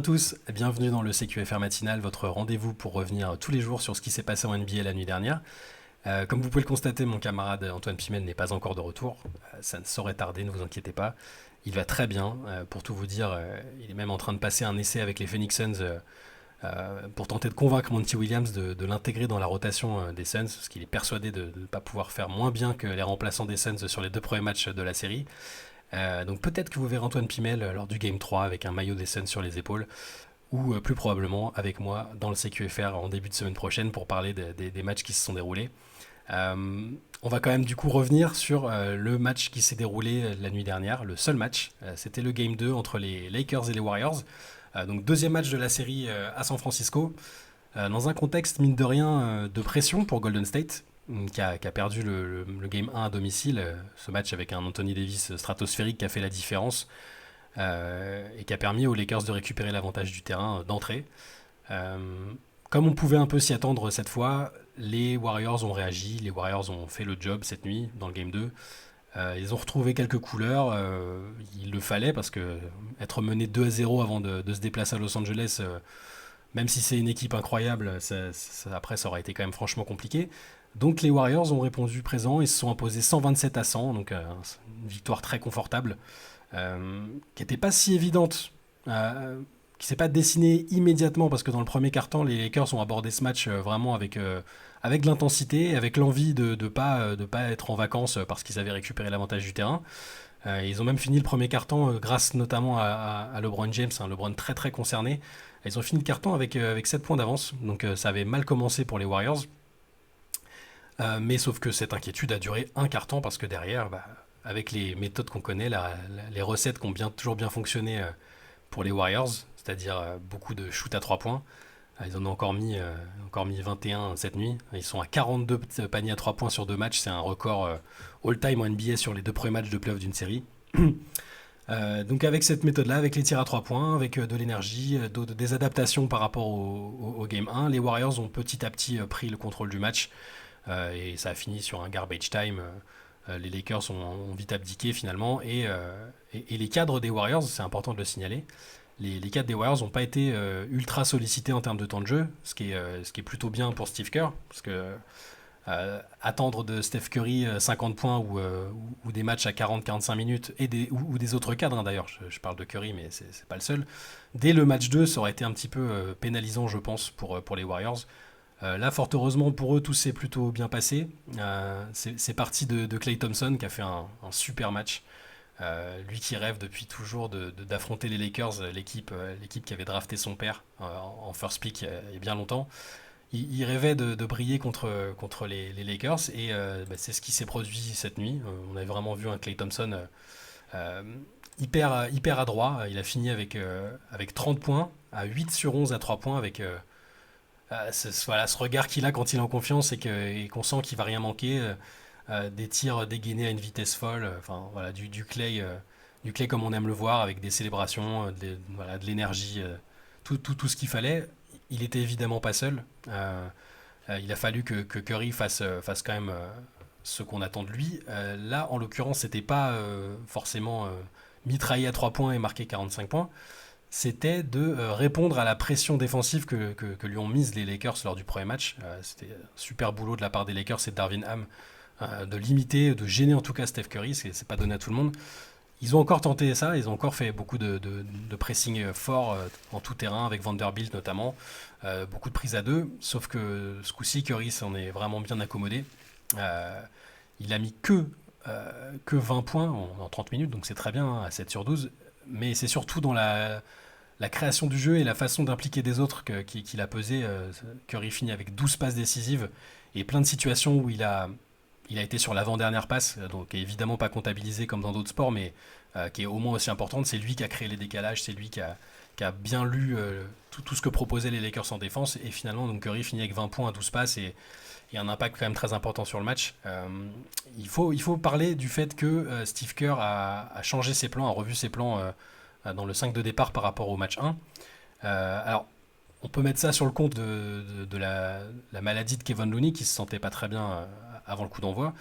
à tous, bienvenue dans le CQFR matinal, votre rendez-vous pour revenir tous les jours sur ce qui s'est passé en NBA la nuit dernière. Comme vous pouvez le constater, mon camarade Antoine Pimel n'est pas encore de retour. Ça ne saurait tarder, ne vous inquiétez pas. Il va très bien. Pour tout vous dire, il est même en train de passer un essai avec les Phoenix Suns pour tenter de convaincre Monty Williams de l'intégrer dans la rotation des Suns, parce qu'il est persuadé de ne pas pouvoir faire moins bien que les remplaçants des Suns sur les deux premiers matchs de la série. Donc peut-être que vous verrez Antoine Pimel lors du Game 3 avec un maillot des Suns sur les épaules, ou plus probablement avec moi dans le CQFR en début de semaine prochaine pour parler des matchs qui se sont déroulés. On va quand même du coup revenir sur le match qui s'est déroulé la nuit dernière, le seul match. C'était le Game 2 entre les Lakers et les Warriors. Donc deuxième match de la série à San Francisco, dans un contexte mine de rien de pression pour Golden State, qui a perdu le Game 1 à domicile. Ce match avec un Anthony Davis stratosphérique qui a fait la différence et qui a permis aux Lakers de récupérer l'avantage du terrain d'entrée. Euh, Comme on pouvait un peu s'y attendre cette fois, les Warriors ont réagi, les Warriors ont fait le job cette nuit dans le Game 2. Ils ont retrouvé quelques couleurs, il le fallait parce que être mené 2-0 avant de se déplacer à Los Angeles, même si c'est une équipe incroyable, après ça aurait été quand même franchement compliqué. Donc les Warriors ont répondu présent et se sont imposés 127-100, donc une victoire très confortable, qui n'était pas si évidente, qui s'est pas dessinée immédiatement parce que dans le premier quart-temps, les Lakers ont abordé ce match vraiment avec de l'intensité, avec l'envie de pas être en vacances parce qu'ils avaient récupéré l'avantage du terrain. Ils ont même fini le premier quart-temps grâce notamment à LeBron James, hein, LeBron très très concerné. Ils ont fini le quart-temps avec 7 points d'avance, donc ça avait mal commencé pour les Warriors. Mais sauf que cette inquiétude a duré un quart-temps parce que derrière, avec les méthodes qu'on connaît, les recettes qui ont toujours bien fonctionné pour les Warriors, c'est-à-dire beaucoup de shoot à 3 points, ils en ont encore mis 21 cette nuit. Ils sont à 42 paniers à 3 points sur deux matchs, c'est un record all-time en NBA sur les deux premiers matchs de playoff d'une série. Donc avec cette méthode-là, avec les tirs à 3 points, avec de l'énergie, des adaptations par rapport au Game 1, les Warriors ont petit à petit pris le contrôle du match et ça a fini sur un garbage time. Les Lakers ont vite abdiqué finalement et les cadres des Warriors, c'est important de le signaler, les cadres des Warriors n'ont pas été ultra sollicités en termes de temps de jeu, ce qui est plutôt bien pour Steve Kerr, parce que attendre de Steph Curry 50 points ou des matchs à 40-45 minutes ou des autres cadres, hein, d'ailleurs, je parle de Curry mais c'est pas le seul, dès le match 2 ça aurait été un petit peu pénalisant je pense pour les Warriors. Là, fort heureusement pour eux, tout s'est plutôt bien passé. C'est parti de Klay Thompson qui a fait un super match. Lui qui rêve depuis toujours d'affronter les Lakers, l'équipe qui avait drafté son père en first pick il y a bien longtemps. Il rêvait de briller contre les Lakers et c'est ce qui s'est produit cette nuit. On avait vraiment vu un Klay Thompson euh, hyper adroit. Il a fini avec 30 points, à 8 sur 11 à 3 points avec voilà, ce regard qu'il a quand il est en confiance et qu'on sent qu'il va rien manquer. Des tirs dégainés à une vitesse folle, enfin voilà, du Clay comme on aime le voir, avec des célébrations, voilà, de l'énergie, tout ce qu'il fallait. Il était évidemment pas seul. Il a fallu que Curry fasse quand même ce qu'on attend de lui. Là, en l'occurrence, c'était pas forcément mitrailler à 3 points et marquer 45 points. C'était de répondre à la pression défensive que lui ont mise les Lakers lors du premier match. C'était un super boulot de la part des Lakers et de Darvin Ham de limiter, de gêner en tout cas Steph Curry, c'est pas donné à tout le monde. Ils ont encore tenté ça, ils ont encore fait beaucoup de pressing fort en tout terrain, avec Vanderbilt notamment, beaucoup de prises à deux, sauf que ce coup-ci, Curry s'en est vraiment bien accommodé. Il a mis que 20 points en 30 minutes, donc c'est très bien, hein, à 7 sur 12, mais c'est surtout dans la création du jeu et la façon d'impliquer des autres qu'il a pesé. Curry finit avec 12 passes décisives et plein de situations où il a été sur l'avant-dernière passe, donc qui est évidemment pas comptabilisé comme dans d'autres sports, mais qui est au moins aussi importante. C'est lui qui a créé les décalages, c'est lui qui a bien lu tout ce que proposaient les Lakers en défense. Et finalement, donc Curry finit avec 20 points à 12 passes et un impact quand même très important sur le match. Il faut parler du fait que Steve Kerr a changé ses plans, a revu ses plans dans le 5 de départ par rapport au match 1. Alors, on peut mettre ça sur le compte de la maladie de Kevin Looney qui se sentait pas très bien avant le coup d'envoi.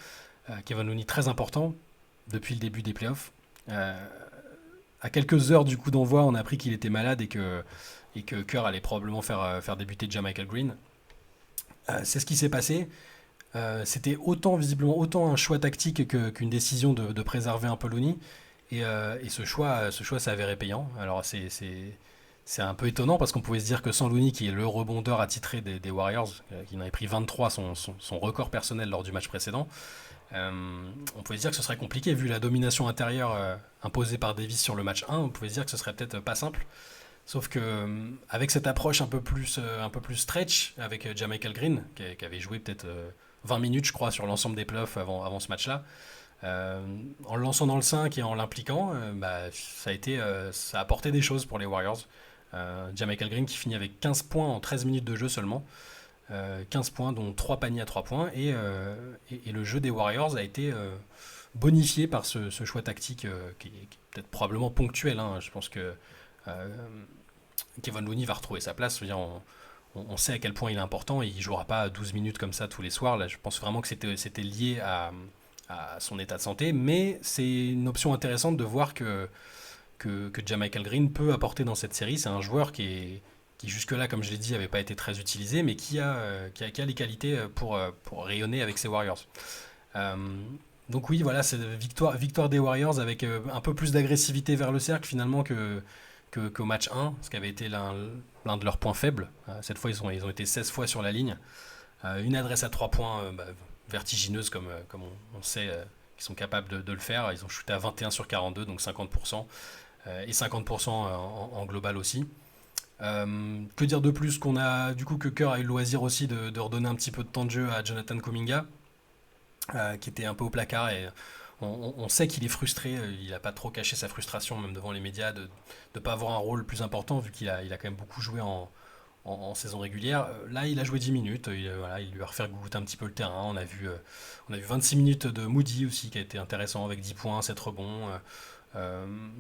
Kevin Looney très important depuis le début des playoffs. Euh, à quelques heures du coup d'envoi, on a appris qu'il était malade et que Kerr allait probablement faire débuter Jamichael Green. C'est ce qui s'est passé. C'était visiblement autant un choix tactique qu'une décision de préserver un peu Looney. Et ce choix s'est avéré payant. Alors c'est un peu étonnant parce qu'on pouvait se dire que sans Looney, qui est le rebondeur attitré des Warriors, qui en avait pris 23, son record personnel lors du match précédent, on pouvait se dire que ce serait compliqué vu la domination intérieure imposée par Davis sur le match 1. On pouvait se dire que ce serait peut-être pas simple. Sauf que avec cette approche un peu plus stretch avec Jamichael Green, qui avait joué peut-être 20 minutes, je crois, sur l'ensemble des playoffs avant ce match-là, en le lançant dans le 5 et en l'impliquant, ça a apporté des choses pour les Warriors. Jamichael Green qui finit avec 15 points en 13 minutes de jeu seulement. 15 points, dont 3 paniers à 3 points. Et le jeu des Warriors a été bonifié par ce choix tactique qui est peut-être probablement ponctuel. Je pense que Kevin Looney va retrouver sa place. Je veux dire, on sait à quel point il est important et il ne jouera pas 12 minutes comme ça tous les soirs. Là, je pense vraiment que c'était lié à son état de santé, mais c'est une option intéressante de voir que Jamichael Green peut apporter dans cette série. C'est un joueur qui jusque-là, comme je l'ai dit, n'avait pas été très utilisé, mais qui a les qualités pour rayonner avec ses Warriors. Euh, donc oui, voilà, c'est victoire des Warriors avec un peu plus d'agressivité vers le cercle finalement qu'au match 1, ce qui avait été l'un de leurs points faibles. Cette fois, ils ont été 16 fois sur la ligne. Une adresse à 3 points vertigineuse, comme on sait qu'ils sont capables de le faire. Ils ont shooté à 21 sur 42, donc 50%, et 50% en global aussi. Que dire de plus qu'on a du coup que Kerr a eu le loisir aussi de redonner un petit peu de temps de jeu à Jonathan Kuminga, qui était un peu au placard et on sait qu'il est frustré, il n'a pas trop caché sa frustration même devant les médias de ne pas avoir un rôle plus important vu qu'il a quand même beaucoup joué en saison régulière. Là il a joué 10 minutes, il lui a refait goûter un petit peu le terrain, on a vu 26 minutes de Moody aussi qui a été intéressant avec 10 points, 7 rebonds.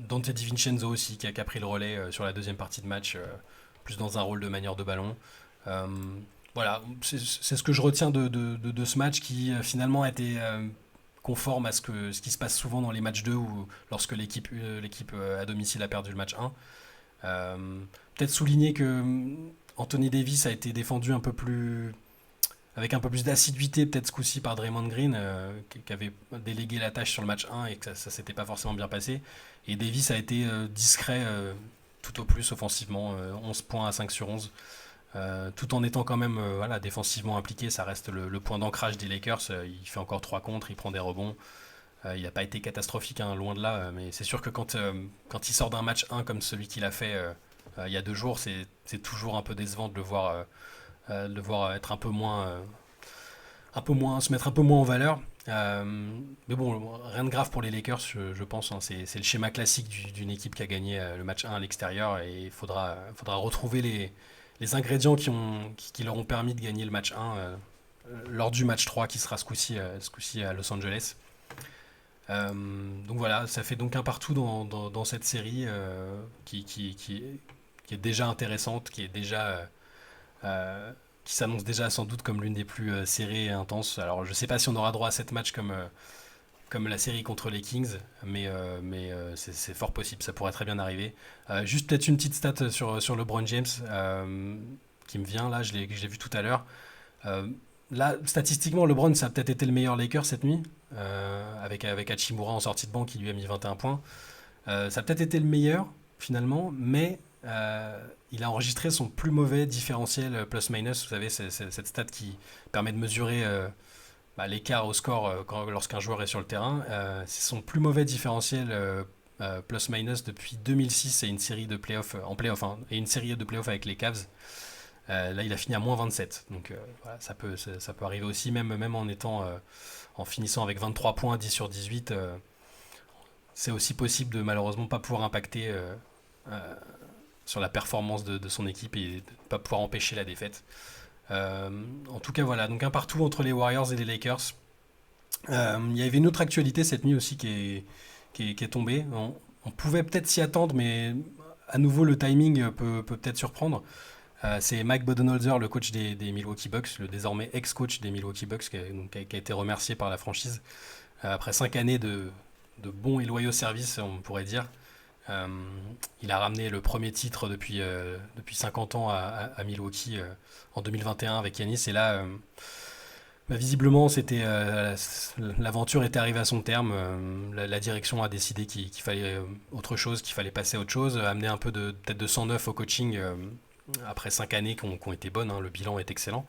Dante DiVincenzo aussi qui a pris le relais sur la deuxième partie de match, plus dans un rôle de manière de ballon. Euh, voilà, c'est ce que je retiens de ce match qui finalement a été conforme à ce qui se passe souvent dans les matchs 2 ou lorsque l'équipe à domicile a perdu le match 1. Peut-être souligner que Anthony Davis a été défendu avec un peu plus d'assiduité peut-être ce coup-ci par Draymond Green qui avait délégué la tâche sur le match 1 et que ça s'était pas forcément bien passé. Et Davis a été discret tout au plus offensivement, 11 points à 5 sur 11. Tout en étant quand même défensivement impliqué, ça reste le point d'ancrage des Lakers. Il fait encore 3 contres, il prend des rebonds. Il n'a pas été catastrophique, loin de là, mais c'est sûr que quand il sort d'un match 1 comme celui qu'il a fait il y a 2 jours, c'est toujours un peu décevant de le voir être se mettre un peu moins en valeur. Mais bon, rien de grave pour les Lakers, je pense. C'est le schéma classique d'une équipe qui a gagné le match 1 à l'extérieur et il faudra retrouver les ingrédients qui leur ont permis de gagner le match 1 lors du match 3 qui sera ce coup-ci à Los Angeles. Donc voilà, ça fait donc un partout dans cette série qui est déjà intéressante, qui s'annonce déjà sans doute comme l'une des plus serrées et intenses. Alors je sais pas si on aura droit à 7 matchs comme la série contre les Kings, mais c'est fort possible, ça pourrait très bien arriver. Juste peut-être une petite stat sur LeBron James qui me vient là, je l'ai vu tout à l'heure. Là, statistiquement, LeBron, ça a peut-être été le meilleur Laker cette nuit, avec Hachimura en sortie de banc qui lui a mis 21 points. Ça a peut-être été le meilleur, finalement, mais il a enregistré son plus mauvais différentiel plus-minus. Vous savez, c'est cette stat qui permet de mesurer l'écart au score lorsqu'un joueur est sur le terrain. C'est son plus mauvais différentiel plus-minus depuis 2006 et une série de playoffs et une série de playoffs avec les Cavs. Là, il a fini à moins 27. Donc voilà, ça peut arriver aussi, même en finissant avec 23 points, 10 sur 18. C'est aussi possible de malheureusement pas pouvoir impacter sur la performance de son équipe et de ne pas pouvoir empêcher la défaite. En tout cas, voilà. Donc un partout entre les Warriors et les Lakers. Il y avait une autre actualité cette nuit aussi qui est tombée. On pouvait peut-être s'y attendre, mais à nouveau, le timing peut peut-être surprendre. C'est Mike Budenholzer, le coach des Milwaukee Bucks, le désormais ex-coach des Milwaukee Bucks, qui a été remercié par la franchise après 5 années de bons et loyaux services, on pourrait dire. Euh, il a ramené le premier titre depuis 50 ans à Milwaukee en 2021 avec Giannis. Et là, visiblement, l'aventure était arrivée à son terme. La direction a décidé qu'il fallait autre chose, qu'il fallait passer à autre chose, amener un peu peut-être de sang neuf au coaching après 5 années qui ont été bonnes. Hein, le bilan est excellent.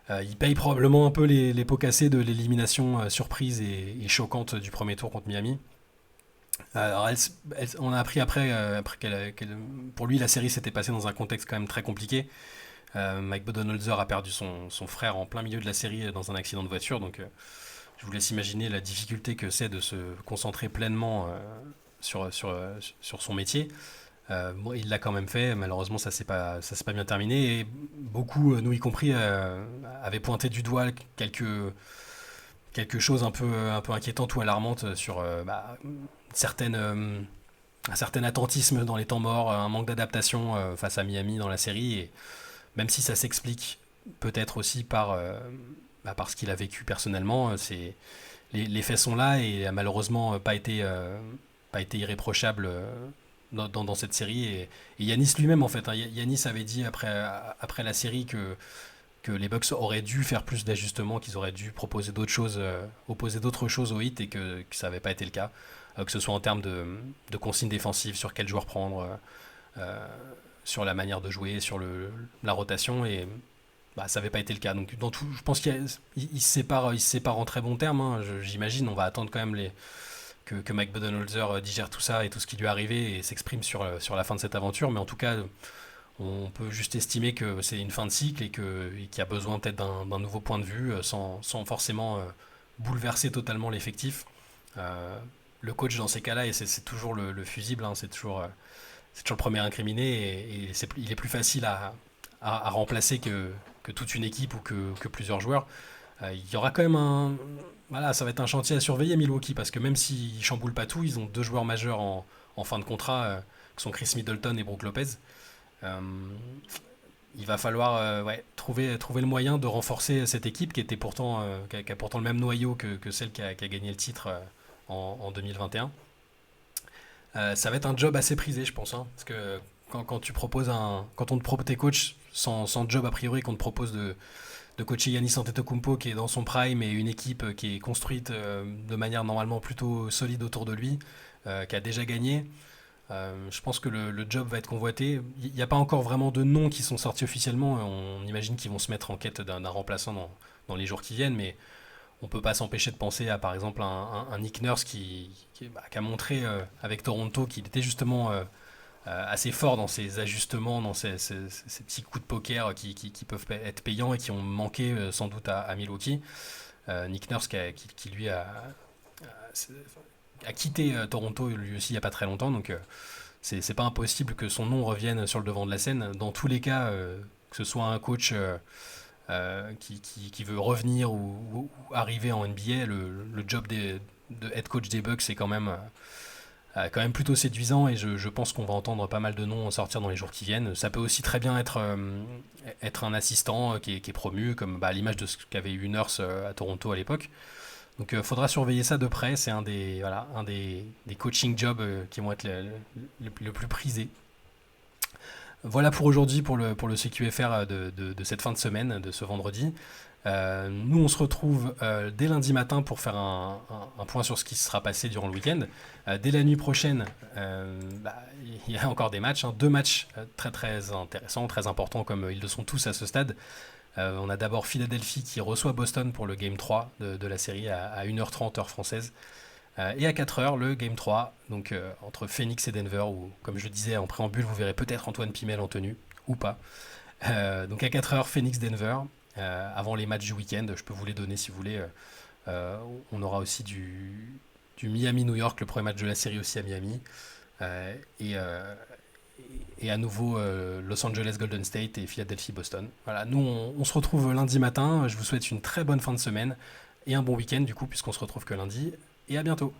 Il paye probablement un peu les pots cassés de l'élimination surprise et choquante du premier tour contre Miami. Alors, on a appris après pour lui, la série s'était passée dans un contexte quand même très compliqué. Mike Budenholzer a perdu son frère en plein milieu de la série dans un accident de voiture, donc je vous laisse imaginer la difficulté que c'est de se concentrer pleinement sur son métier. Bon, il l'a quand même fait, malheureusement ça s'est pas bien terminé, et beaucoup, nous y compris, avaient pointé du doigt quelque chose un peu inquiétante ou alarmante sur un certain attentisme dans les temps morts, un manque d'adaptation face à Miami dans la série, et même si ça s'explique peut-être aussi par ce qu'il a vécu personnellement, les faits sont là et a malheureusement pas été irréprochable dans cette série. Et Yanis lui-même, en fait, hein, Yanis avait dit après la série que les Bucks auraient dû faire plus d'ajustements, qu'ils auraient dû proposer d'autres choses, opposer d'autres choses au hit, et que ça n'avait pas été le cas. Que ce soit en termes de consignes défensives, sur quel joueur prendre, euh, sur la manière de jouer, sur la rotation, et ça n'avait pas été le cas. Donc dans tout, je pense qu'il se sépare en très bons termes. Hein, j'imagine. On va attendre quand même que Mike Budenholzer digère tout ça et tout ce qui lui est arrivé et s'exprime sur la fin de cette aventure. Mais en tout cas, on peut juste estimer que c'est une fin de cycle et qu'il y a besoin peut-être d'un nouveau point de vue sans forcément bouleverser totalement l'effectif. Euh, le coach dans ces cas-là, et c'est toujours le fusible, hein, c'est toujours le premier incriminé, et il est plus facile à remplacer que toute une équipe ou que plusieurs joueurs. Il y aura quand même voilà, ça va être un chantier à surveiller à Milwaukee, parce que même s'ils chamboulent pas tout, ils ont deux joueurs majeurs en fin de contrat, qui sont Chris Middleton et Brook Lopez. Euh, il va falloir ouais, trouver le moyen de renforcer cette équipe qui a pourtant le même noyau que celle qui a gagné le titre en 2021. Ça va être un job assez prisé, je pense, hein, parce que quand on te propose tes coachs sans job a priori, qu'on te propose de coacher Giannis Antetokounmpo qui est dans son prime, et une équipe qui est construite de manière normalement plutôt solide autour de lui, qui a déjà gagné. Je pense que le job va être convoité. Il n'y a pas encore vraiment de noms qui sont sortis officiellement. On imagine qu'ils vont se mettre en quête d'un remplaçant dans les jours qui viennent, mais on peut pas s'empêcher de penser à, par exemple, un Nick Nurse qui a montré avec Toronto qu'il était justement assez fort dans ses ajustements, dans ces petits coups de poker qui peuvent être payants et qui ont manqué sans doute à Milwaukee. Nick Nurse qui lui a quitté Toronto lui aussi il n'y a pas très longtemps, donc c'est pas impossible que son nom revienne sur le devant de la scène. Dans tous les cas, que ce soit un coach qui veut revenir ou arriver en NBA, le job de head coach des Bucks est quand même plutôt séduisant, et je pense qu'on va entendre pas mal de noms sortir dans les jours qui viennent. Ça peut aussi très bien être un assistant qui est promu, comme à l'image de ce qu'avait eu Nurse à Toronto à l'époque. Donc il faudra surveiller ça de près. C'est un des coaching jobs qui vont être le plus prisés. Voilà pour aujourd'hui, pour le CQFR de cette fin de semaine, de ce vendredi. Nous, on se retrouve dès lundi matin pour faire un point sur ce qui sera passé durant le week-end. Dès la nuit prochaine, il y a encore des matchs, hein, deux matchs très très intéressants, très importants, comme ils le sont tous à ce stade. On a d'abord Philadelphie qui reçoit Boston pour le Game 3 de la série à 1h30 heure française. Et à 4h, le Game 3, donc entre Phoenix et Denver, où, comme je disais en préambule, vous verrez peut-être Antoine Pimel en tenue, ou pas. Donc à 4h, Phoenix-Denver. Avant les matchs du week-end, je peux vous les donner si vous voulez. On aura aussi du Miami-New York, le premier match de la série aussi à Miami. Et à nouveau Los Angeles Golden State et Philadelphie Boston. Voilà, nous on se retrouve lundi matin. Je vous souhaite une très bonne fin de semaine et un bon week-end du coup, puisqu'on se retrouve que lundi. Et à bientôt.